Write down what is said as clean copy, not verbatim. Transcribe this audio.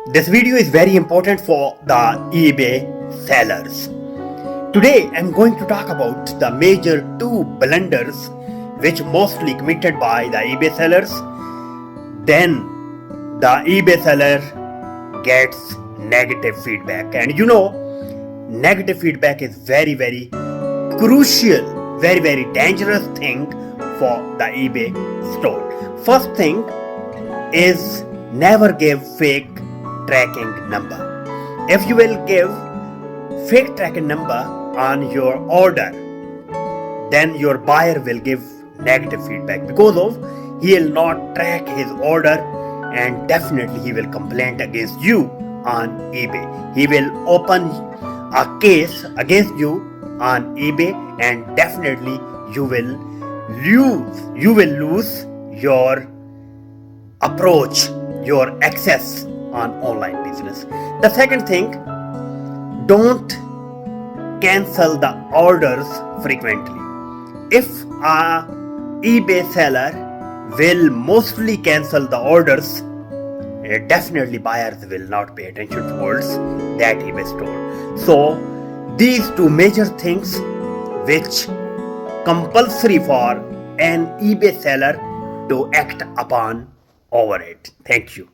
This video is very important for the eBay sellers. Today I'm going to talk about the major two blunders which mostly committed by the eBay sellers. Then the eBay seller gets negative feedback, and negative feedback is very crucial, very dangerous thing for the eBay store. First thing is never give fake tracking number. If you will give fake tracking number on your order, then your buyer will give negative feedback because of he will not track his order, and definitely he will complain against you on eBay. He will open a case against you on eBay, and definitely you will lose your approach, your access on online business. The second thing, don't cancel the orders frequently. If a eBay seller will mostly cancel the orders, definitely buyers will not pay attention towards that eBay store. So these two major things which compulsory for an eBay seller to act upon over it. Thank you.